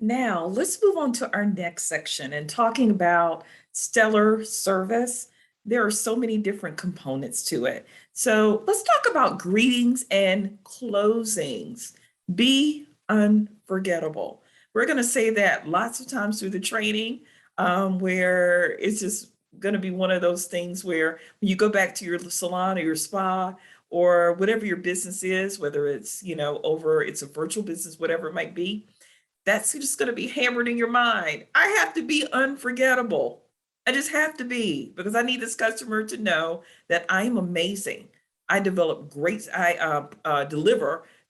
Now, let's move on to our next section and talking about stellar service. There are so many different components to it. So, let's talk about greetings and closings. Be unforgettable. We're going to say that lots of times through the training, where it's just going to be one of those things where when you go back to your salon or your spa or whatever your business is, whether it's, it's a virtual business, whatever it might be, that's just going to be hammered in your mind. I have to be unforgettable. I just have to be because I need this customer to know that I'm amazing. I deliver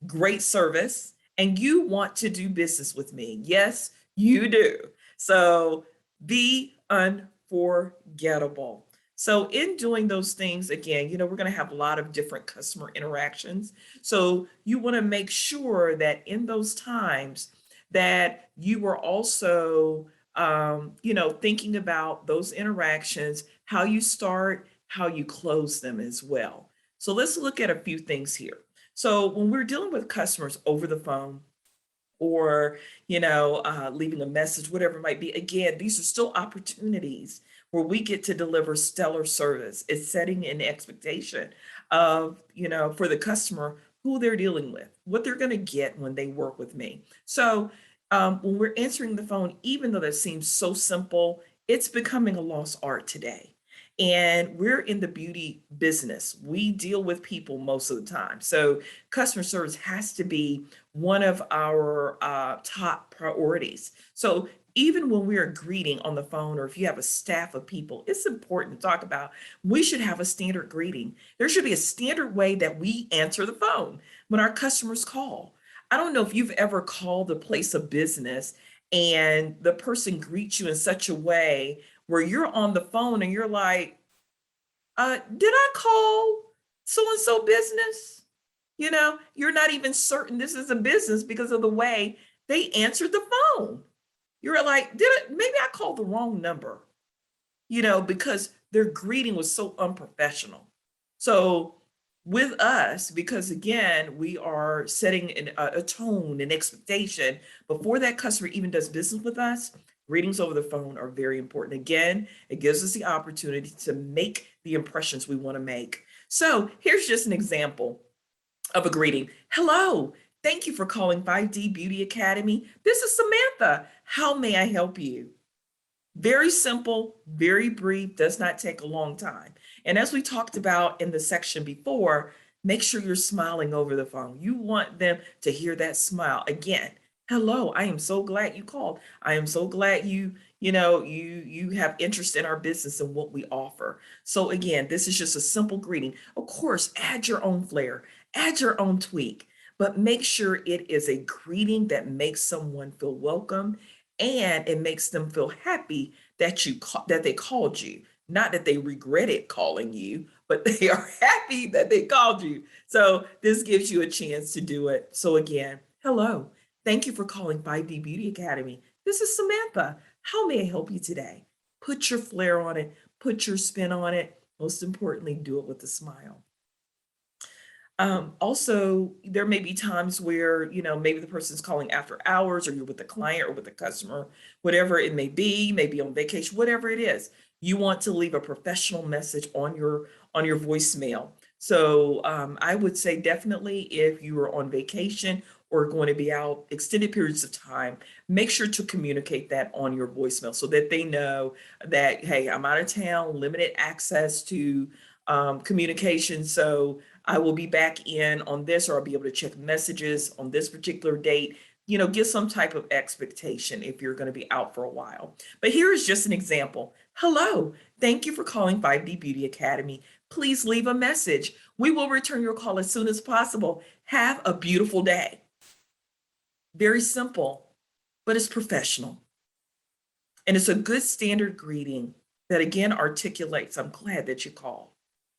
great service, and you want to do business with me. Yes, you do. So be unforgettable. So in doing those things, again, we're going to have a lot of different customer interactions. So you want to make sure that in those times that you were also thinking about those interactions, how you start, how you close them as well. So let's look at a few things here. So when we're dealing with customers over the phone, or leaving a message, whatever it might be, again, these are still opportunities where we get to deliver stellar service. It's setting an expectation of, for the customer, who they're dealing with, what they're going to get when they work with me. So when we're answering the phone, even though that seems so simple, it's becoming a lost art today. And we're in the beauty business. We deal with people most of the time. So customer service has to be one of our top priorities. So even when we're greeting on the phone, or if you have a staff of people, it's important to talk about, we should have a standard greeting. There should be a standard way that we answer the phone when our customers call. I don't know if you've ever called a place of business and the person greets you in such a way where you're on the phone and you're like, did I call so and so business? You're not even certain this is a business because of the way they answered the phone. You're like, maybe I called the wrong number, because their greeting was so unprofessional. So with us, because again, we are setting a tone, an expectation before that customer even does business with us. Greetings over the phone are very important. Again, it gives us the opportunity to make the impressions we want to make. So here's just an example of a greeting. Hello, thank you for calling 5D Beauty Academy. This is Samantha. How may I help you? Very simple, very brief, does not take a long time. And as we talked about in the section before, make sure you're smiling over the phone. You want them to hear that smile. Again, hello, I am so glad you called. I am so glad you have interest in our business and what we offer. So again, this is just a simple greeting. Of course, add your own flair, add your own tweak, but make sure it is a greeting that makes someone feel welcome and it makes them feel happy that they called you. Not that they regretted calling you, but they are happy that they called you. So this gives you a chance to do it. So again, hello. Thank you for calling 5D Beauty Academy. This is Samantha. How may I help you today? Put your flair on it, put your spin on it. Most importantly, do it with a smile. Also, there may be times where, maybe the person's calling after hours or you're with a client or with a customer, whatever it may be, maybe on vacation, whatever it is. You want to leave a professional message on your voicemail. So I would say definitely if you are on vacation or going to be out extended periods of time, make sure to communicate that on your voicemail so that they know that, hey, I'm out of town, limited access to communication. So I will be back in on this, or I'll be able to check messages on this particular date. Give some type of expectation if you're going to be out for a while. But here is just an example. Hello, thank you for calling 5D Beauty Academy. Please leave a message. We will return your call as soon as possible. Have a beautiful day. Very simple, but it's professional. And it's a good standard greeting that again articulates, I'm glad that you called.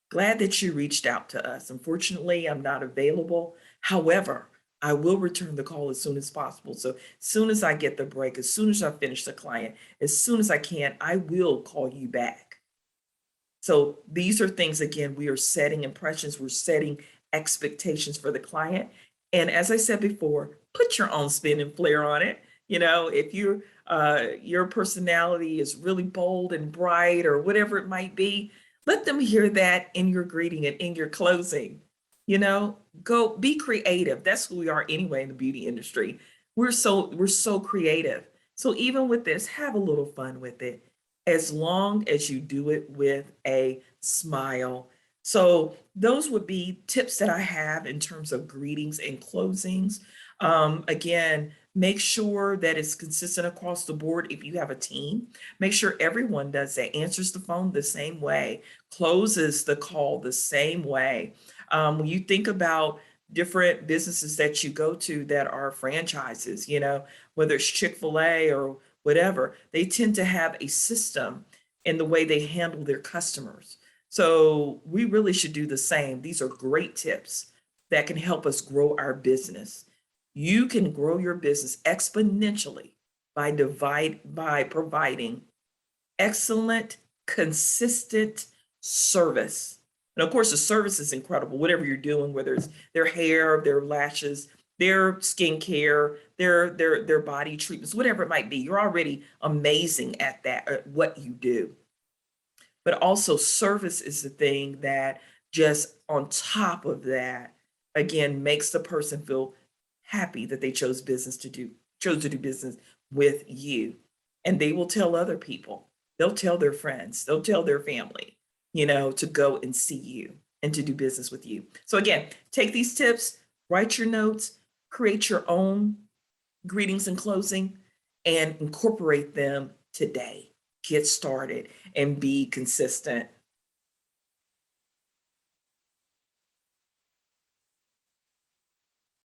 Glad that you reached out to us. Unfortunately, I'm not available. However, I will return the call as soon as possible. So as soon as I get the break, as soon as I finish the client, as soon as I can, I will call you back. So these are things, again, we are setting impressions, we're setting expectations for the client. And as I said before, put your own spin and flair on it. If your personality is really bold and bright or whatever it might be, let them hear that in your greeting and in your closing. Go be creative. That's who we are anyway in the beauty industry. We're so creative. So even with this, have a little fun with it, as long as you do it with a smile. So those would be tips that I have in terms of greetings and closings. Again, make sure that it's consistent across the board. If you have a team, make sure everyone does that, answers the phone the same way, closes the call the same way. When you think about different businesses that you go to that are franchises, whether it's Chick-fil-A or whatever, they tend to have a system in the way they handle their customers. So we really should do the same. These are great tips that can help us grow our business. You can grow your business exponentially by providing excellent, consistent service. And of course, the service is incredible, whatever you're doing, whether it's their hair, their lashes, their skincare, their body treatments, whatever it might be. You're already amazing at that, at what you do. But also service is the thing that just on top of that, again, makes the person feel happy that they chose to do business with you. And they will tell other people, they'll tell their friends, they'll tell their family, to go and see you and to do business with you. So again, take these tips, write your notes, create your own greetings and closing, and incorporate them today. Get started and be consistent.